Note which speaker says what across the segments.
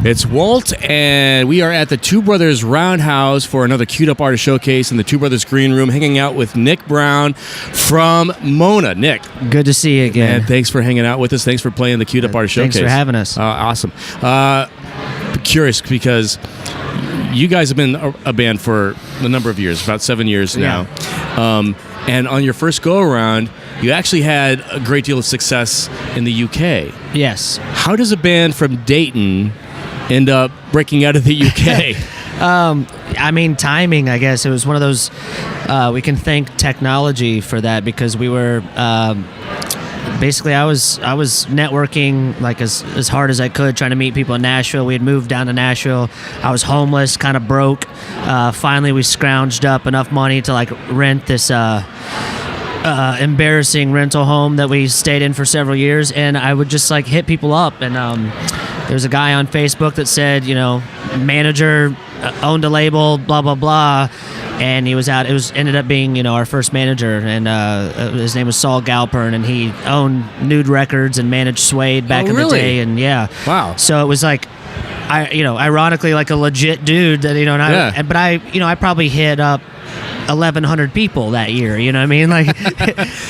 Speaker 1: It's wALT, and we are at the Two Brothers Roundhouse for another Queued Up Artist Showcase in the Two Brothers Green Room, hanging out with Nick Brown from Mona. Nick.
Speaker 2: Good to see you again.
Speaker 1: And thanks for hanging out with us. Thanks for playing the Queued Up Artist Showcase.
Speaker 2: Thanks for having us.
Speaker 1: Awesome. Curious, because you guys have been a band for a number of years, about 7 years now.
Speaker 2: Yeah.
Speaker 1: And on your first go-around, you actually had a great deal of success in the UK.
Speaker 2: Yes.
Speaker 1: How does a band from Dayton end up breaking out of the UK?
Speaker 2: I mean, timing, I guess. It was one of those, we can thank technology for that, because we were, basically I was networking like as hard as I could, trying to meet people in Nashville. We had moved down to Nashville. I was homeless, kind of broke. Finally, we scrounged up enough money to like rent this embarrassing rental home that we stayed in for several years, and I would just like hit people up, and there's a guy on Facebook that said, you know, manager owned a label, blah blah blah, and he was out. It was ended up being, you know, our first manager, and his name was Saul Galpern, and he owned Nude Records and managed Suede back in the day, and yeah,
Speaker 1: wow.
Speaker 2: So it was like, ironically, like a legit dude that, you know, but I probably hit up 1,100 people that year, you know what I mean? Like,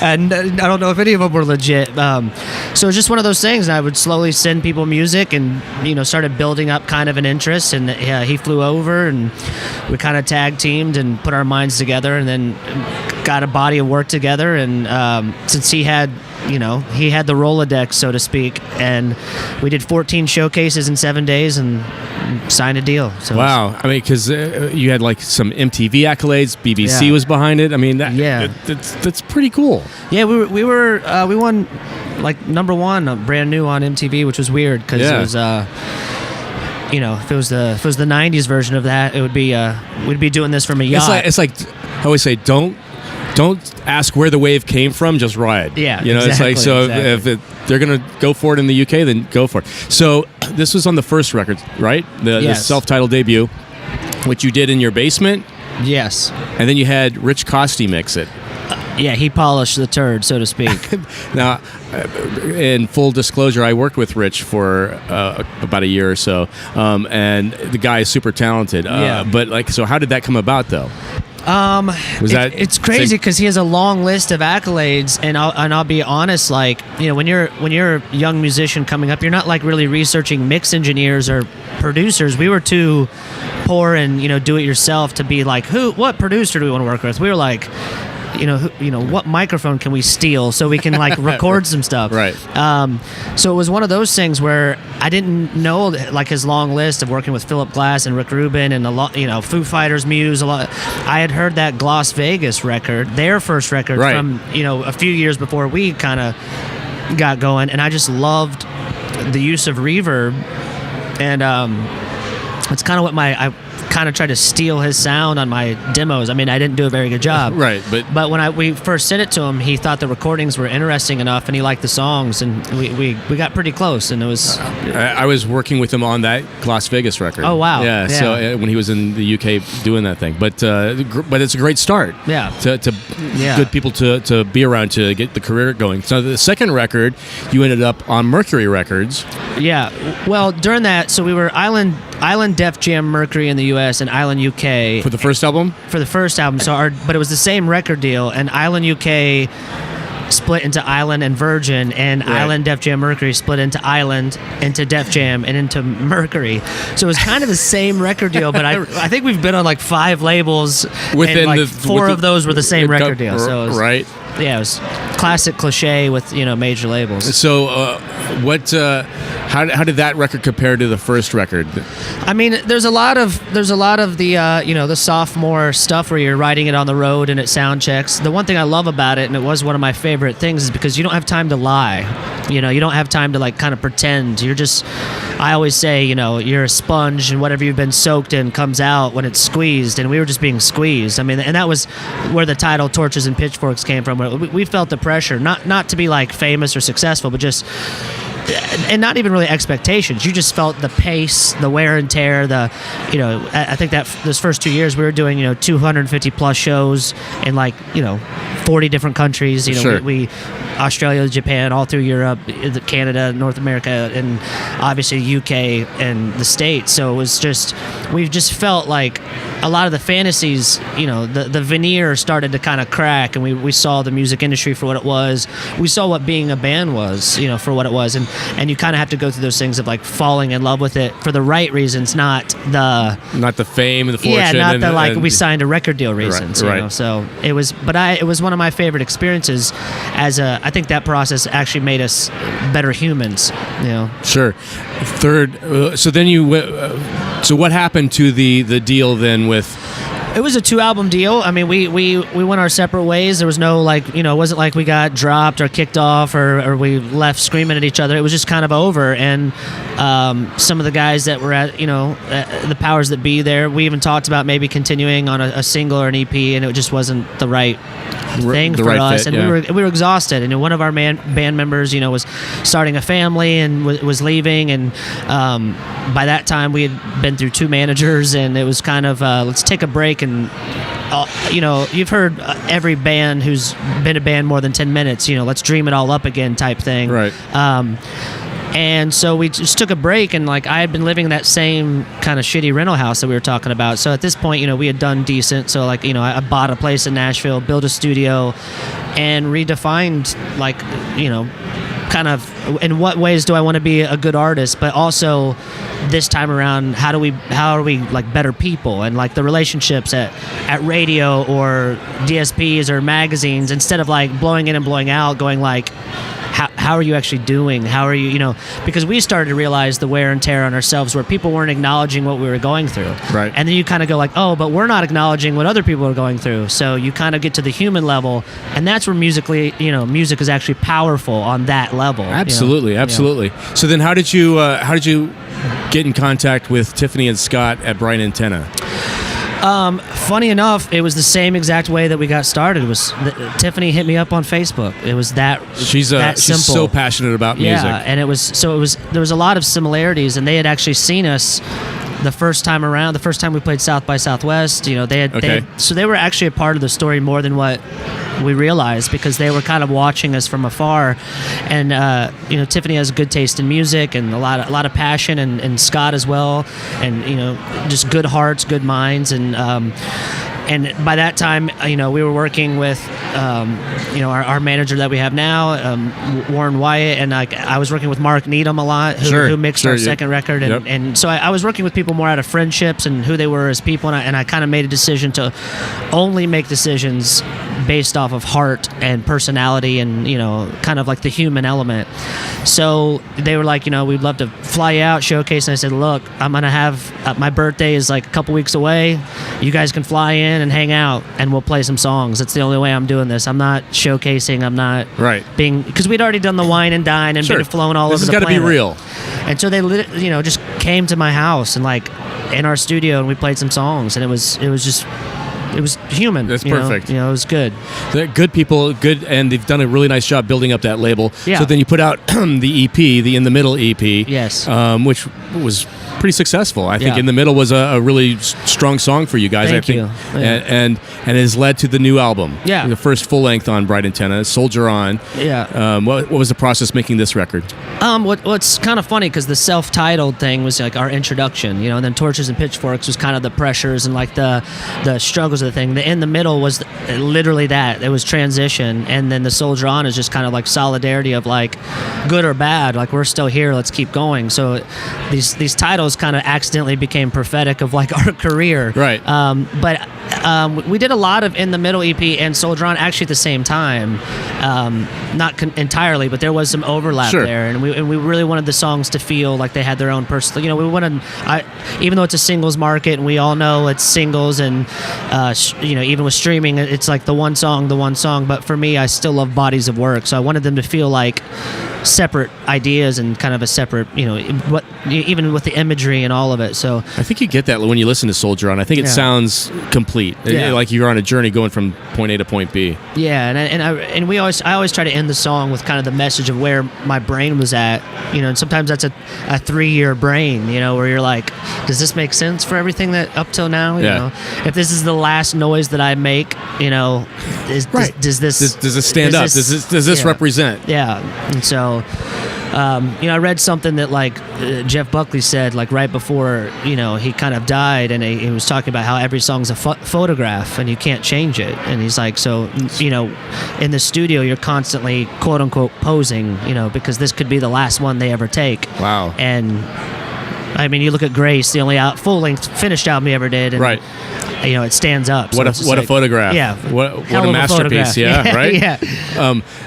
Speaker 2: and I don't know if any of them were legit. So it was just one of those things. And I would slowly send people music, and, you know, started building up kind of an interest. And he flew over, and we kind of tag teamed and put our minds together, and then got a body of work together. And since he had the Rolodex, so to speak, and we did 14 showcases in 7 days and signed a deal. So
Speaker 1: wow. I mean, because you had like some MTV accolades, BBC was behind it. I mean, that's pretty cool.
Speaker 2: Yeah, we won like #1, brand new on MTV, which was weird, because it was if it was the 90s version of that, it would be we'd be doing this from a yacht.
Speaker 1: It's like I always say, don't ask where the wave came from, just ride.
Speaker 2: Yeah,
Speaker 1: you know,
Speaker 2: exactly,
Speaker 1: it's like, so if they're gonna go for it in the UK, then go for it. So this was on the first record, right? The self-titled debut, which you did in your basement.
Speaker 2: Yes.
Speaker 1: And then you had Rich Costy mix it.
Speaker 2: Yeah, he polished the turd, so to speak.
Speaker 1: Now, in full disclosure, I worked with Rich for about a year or so, and the guy is super talented. But like, so how did that come about, though?
Speaker 2: It's crazy, because he has a long list of accolades, and I'll be honest, like, you know, when you're a young musician coming up, you're not like really researching mix engineers or producers. We were too poor and, you know, do it yourself to be like, what producer do we want to work with? We were like, what microphone can we steal so we can like record some stuff? Right. So it was one of those things where I didn't know like his long list of working with Philip Glass and Rick Rubin and a lot, you know, Foo Fighters, Muse, a lot. I had heard that Gloss Vegas record, their first record from, you know, a few years before we kind of got going, and I just loved the use of reverb, and it's kind of what I kind of tried to steal his sound on my demos. I mean, I didn't do a very good job.
Speaker 1: Right,
Speaker 2: but when we first sent it to him, he thought the recordings were interesting enough, and he liked the songs, and we got pretty close, and it was...
Speaker 1: I was working with him on that Las Vegas record.
Speaker 2: Oh, wow.
Speaker 1: Yeah. So when he was in the UK doing that thing. But it's a great start.
Speaker 2: Yeah.
Speaker 1: To good people to be around to get the career going. So the second record, you ended up on Mercury Records. Yeah.
Speaker 2: Well, during that, so we were Island Def Jam Mercury in the US and Island UK
Speaker 1: for the first album.
Speaker 2: But it was the same record deal, and Island UK split into Island and Virgin, and Island Def Jam Mercury split into Island, into Def Jam, and into Mercury. So it was kind of the same record deal, but I think we've been on like 5 labels, and like 4 of those were the same record deal. So it was,
Speaker 1: right.
Speaker 2: Yeah, it was classic cliche with, you know, major labels.
Speaker 1: So how did that record compare to the first record?
Speaker 2: I mean, there's a lot of the the sophomore stuff where you're writing it on the road and it sound checks. The one thing I love about it, and it was one of my favorite things, is because you don't have time to lie. You know, you don't have time to like kind of pretend. I always say, you know, you're a sponge, and whatever you've been soaked in comes out when it's squeezed, and we were just being squeezed. I mean, and that was where the title Torches and Pitchforks came from. We felt the pressure, not to be like famous or successful, but just, and not even really expectations. You just felt the pace, the wear and tear, I think that those first 2 years we were doing, 250 plus shows in 40 different countries.
Speaker 1: Sure.
Speaker 2: We Australia, Japan, all through Europe, Canada, North America, and obviously UK and the States. So it was just, we've just felt like a lot of the fantasies, the veneer started to kind of crack, and we saw the music industry for what it was. We saw what being a band was, for what it was, and you kind of have to go through those things of like falling in love with it for the right reasons, not the
Speaker 1: fame and the fortune.
Speaker 2: Yeah, not the we signed a record deal reasons.
Speaker 1: Right.
Speaker 2: So it was, it was one of my favorite experiences. I think that process actually made us better humans.
Speaker 1: Sure. Third. So then so what happened to the deal then with?
Speaker 2: It was a 2-album deal. I mean, we went our separate ways. There was no it wasn't like we got dropped or kicked off or we left screaming at each other. It was just kind of over. And some of the guys that were at the powers that be there, we even talked about maybe continuing on a single or an EP, and it just wasn't the right thing for us.
Speaker 1: Fit,
Speaker 2: and we were exhausted. And one of our band members, was starting a family and was leaving. And by that time, we had been through 2 managers, and it was kind of let's take a break. And you've heard every band who's been a band more than 10 minutes, let's dream it all up again type thing.
Speaker 1: Right.
Speaker 2: And so we just took a break, and I had been living in that same kind of shitty rental house that we were talking about. So at this point, we had done decent. So I bought a place in Nashville, built a studio, and redefined kind of in what ways do I want to be a good artist, but also this time around, how are we better people, and the relationships at radio or DSPs or magazines, instead of blowing in and blowing out, going how are you actually doing? How are you, because we started to realize the wear and tear on ourselves where people weren't acknowledging what we were going through.
Speaker 1: Right.
Speaker 2: And then you kind of go oh, but we're not acknowledging what other people are going through. So you kind of get to the human level, and that's where music is actually powerful on that level.
Speaker 1: Absolutely. Absolutely. So then how did you get in contact with Tiffany and Scott at Bright Antenna?
Speaker 2: Funny enough, it was the same exact way that we got started. Tiffany hit me up on Facebook. It was that
Speaker 1: she's
Speaker 2: simple.
Speaker 1: So passionate about music.
Speaker 2: Yeah, and there was a lot of similarities, and they had actually seen us the first time around. The first time we played South by Southwest, they were actually a part of the story more than what we realized, because they were kind of watching us from afar. And Tiffany has good taste in music and a lot of passion, and Scott as well, and just good hearts, good minds, and by that time, we were working with, our manager that we have now, Warren Wyatt, and I was working with Mark Needham a lot, who mixed our second record, and so I was working with people more out of friendships and who they were as people, and I kind of made a decision to only make decisions based off of heart and personality and kind of the human element. So they were we'd love to fly you out, showcase, and I said, look, I'm gonna have my birthday is a couple weeks away. You guys can fly in and hang out, and we'll play some songs. That's the only way I'm doing this. I'm not showcasing. I'm not being, because we'd already done the wine and dine and been flown all over the planet.
Speaker 1: This has got to be real.
Speaker 2: And so they just came to my house and in our studio, and we played some songs, and it was human.
Speaker 1: That's perfect.
Speaker 2: It was good.
Speaker 1: They're good people, and they've done a really nice job building up that label.
Speaker 2: Yeah.
Speaker 1: So then you put out the EP, the In the Middle EP.
Speaker 2: Yes.
Speaker 1: Which was pretty successful. I think In the Middle was a really strong song for you guys.
Speaker 2: Thank you.
Speaker 1: Yeah. And it has led to the new album.
Speaker 2: Yeah.
Speaker 1: The first full length on Bright Antenna, Soldier On.
Speaker 2: Yeah.
Speaker 1: What was the process making this record?
Speaker 2: What's kind of funny, because the self-titled thing was our introduction, and then Torches and Pitchforks was kind of the pressures and the struggles of the thing. The In the Middle was literally that. It was transition, and then the Soldier On is just kind of solidarity of good or bad, we're still here, let's keep going. So these titles kind of accidentally became prophetic of our career.
Speaker 1: Right.
Speaker 2: But we did a lot of In the Middle EP and Soldier On actually at the same time. Not entirely, but there was some overlap there, and we really wanted the songs to feel like they had their own personal. We wanted, even though it's a singles market, and we all know it's singles, and even with streaming, it's the one song. But for me, I still love bodies of work, so I wanted them to feel like separate ideas and kind of a separate, what even with the imagery and all of it. So
Speaker 1: I think you get that when you listen to Soldier On. I think it sounds complete, like you're on a journey going from point A to point B.
Speaker 2: Yeah, I always try to end the song with kind of the message of where my brain was at, and sometimes that's a 3-year brain, where you're like, does this make sense for everything that up till now? You know, if this is the last noise that I make, does this
Speaker 1: stand up? Does this represent?
Speaker 2: Yeah, and so. I read something that Jeff Buckley said right before he kind of died, and he was talking about how every song's a photograph and you can't change it. And he's like, so in the studio you're constantly quote unquote posing, because this could be the last one they ever take.
Speaker 1: Wow.
Speaker 2: And I mean, you look at Grace, the only full length finished album he ever did, and,
Speaker 1: right.
Speaker 2: It stands up.
Speaker 1: So what a photograph!
Speaker 2: Yeah,
Speaker 1: what a masterpiece! Yeah, right.
Speaker 2: Yeah.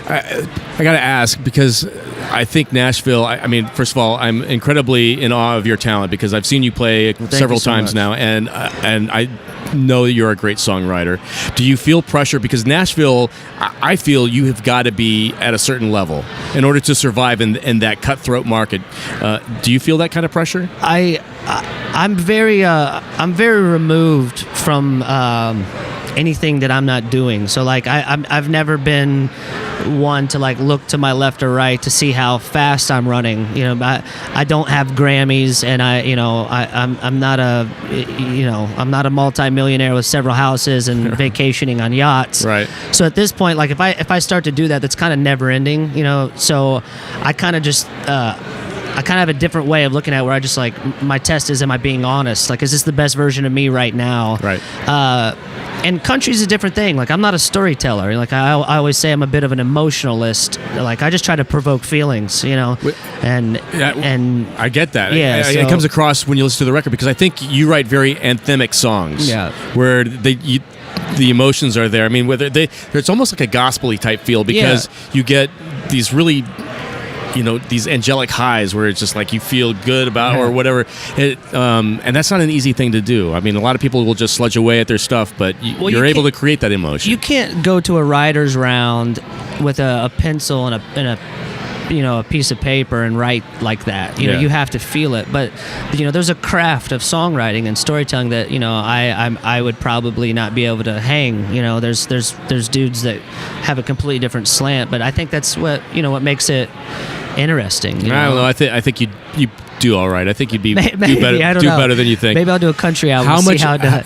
Speaker 1: I got to ask because I think Nashville. I mean, first of all, I'm incredibly in awe of your talent because I've seen you play several times now, and I know that you're a great songwriter. Do you feel pressure because Nashville? I feel you have got to be at a certain level in order to survive in that cutthroat market. Do you feel that kind of pressure?
Speaker 2: I'm very removed from anything that I'm not doing. So I've never been one to look to my left or right to see how fast I'm running. I don't have Grammys, and I'm not a multi-millionaire with several houses and vacationing on yachts.
Speaker 1: Right.
Speaker 2: So at this point, if I start to do that, that's kind of never ending. So I kind of just. I kind of have a different way of looking at it where I just my test is, am I being honest? Is this the best version of me right now?
Speaker 1: Right.
Speaker 2: And country's a different thing. I'm not a storyteller. I always say I'm a bit of an emotionalist. I just try to provoke feelings, and
Speaker 1: I get that.
Speaker 2: Yeah,
Speaker 1: it comes across when you listen to the record because I think you write very anthemic songs.
Speaker 2: Yeah.
Speaker 1: Where the emotions are there. I mean, it's almost like a gospel-y type feel because you get these really these angelic highs where it's just you feel good about or whatever. And that's not an easy thing to do. I mean, a lot of people will just sludge away at their stuff, but you're able to create that emotion.
Speaker 2: You can't go to a writer's round with a pencil and a piece of paper and write like that. You have to feel it. But there's a craft of songwriting and storytelling that I would probably not be able to hang. There's dudes that have a completely different slant. But I think that's what makes it interesting.
Speaker 1: I don't know. I think you do all right. I think you'd do better than you think.
Speaker 2: Maybe I'll do a country album.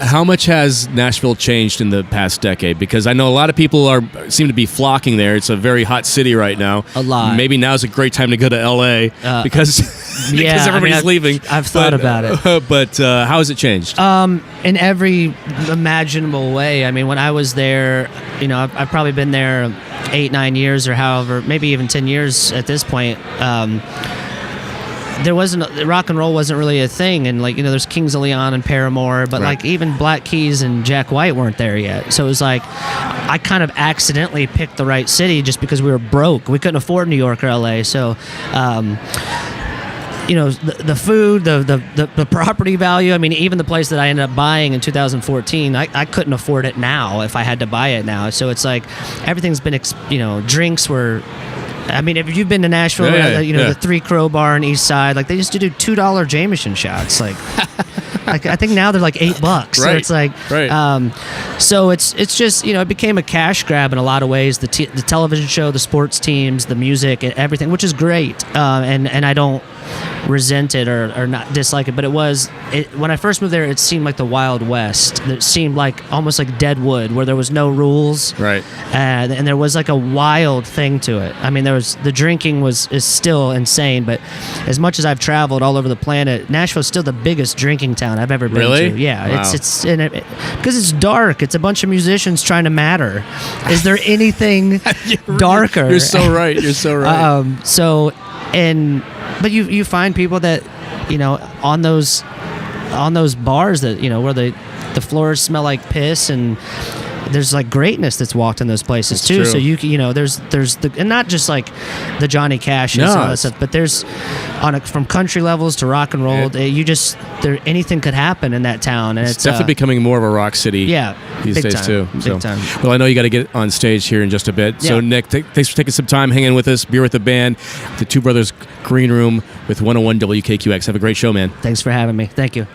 Speaker 1: How much has Nashville changed in the past decade? Because I know a lot of people seem to be flocking there. It's a very hot city right now.
Speaker 2: A lot.
Speaker 1: Maybe now's a great time to go to LA because everybody's leaving.
Speaker 2: I've thought about it.
Speaker 1: But how has it changed?
Speaker 2: In every imaginable way. I mean, when I was there, I've probably been there 8-9 years or however, maybe even 10 years at this point. There wasn't rock and roll wasn't really a thing, and there's Kings of Leon and Paramore, but
Speaker 1: right.
Speaker 2: Even Black Keys and Jack White weren't there yet. So it was I kind of accidentally picked the right city just because we were broke. We couldn't afford New York or LA. So the food, the property value. I mean, even the place that I ended up buying in 2014, I couldn't afford it now if I had to buy it now. So it's everything's been, drinks were. I mean, if you've been to Nashville, the Three Crow Bar on East Side, they used to do $2 Jameson shots. I think now they're $8.
Speaker 1: Right.
Speaker 2: So it's
Speaker 1: right.
Speaker 2: So it's just it became a cash grab in a lot of ways. The television show, the sports teams, the music, and everything, which is great. And I don't resent it or not dislike it, but when I first moved there, it seemed like the Wild West. It seemed almost like Deadwood, where there was no rules,
Speaker 1: right?
Speaker 2: And there was a wild thing to it. I mean, the drinking is still insane, but as much as I've traveled all over the planet, Nashville's still the biggest drinking town I've ever been
Speaker 1: really?
Speaker 2: to. Yeah,
Speaker 1: wow.
Speaker 2: it's because it's dark. It's a bunch of musicians trying to matter. Is there anything darker?
Speaker 1: You're so right. You're so right.
Speaker 2: But you find people that on those bars that where the floors smell like piss and there's like greatness that's walked in those places
Speaker 1: That's
Speaker 2: too.
Speaker 1: true.
Speaker 2: So there's the, and not just like the Johnny Cash and
Speaker 1: No,
Speaker 2: all that
Speaker 1: it's-
Speaker 2: stuff, but there's from country levels to rock and roll. Anything could happen in that town, and
Speaker 1: It's definitely becoming more of a rock city.
Speaker 2: yeah,
Speaker 1: These
Speaker 2: big
Speaker 1: days
Speaker 2: time,
Speaker 1: too.
Speaker 2: big time.
Speaker 1: Well, I know you got to get on stage here in just a bit. So
Speaker 2: Yeah.
Speaker 1: Nick, thanks for taking some time hanging with us. Beer with the band, the Two Brothers Green Room with 101 WKQX. Have a great show, man.
Speaker 2: Thanks for having me. Thank you.